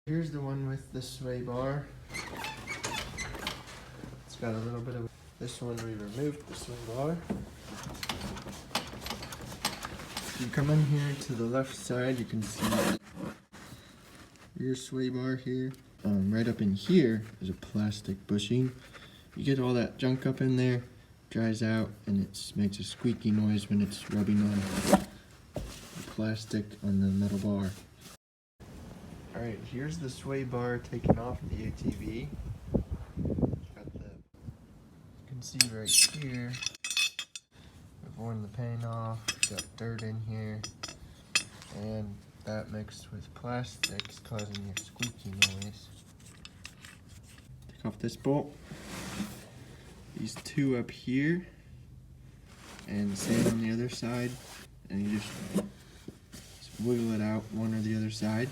Here's the one with the sway bar. It's got a little bit of this one. We removed the sway bar. If you come in here to the left side, you can see your sway bar here. Right up in here is a plastic bushing. You get all that junk up in there, dries out, and it makes a squeaky noise when it's rubbing on the plastic on the metal bar. Alright, here's the sway bar taken off the ATV. You can see right here, I've worn the paint off, got dirt in here, and that mixed with plastics causing your squeaky noise. Take off this bolt, these two up here, and the same on the other side, and you just wiggle it out one or the other side.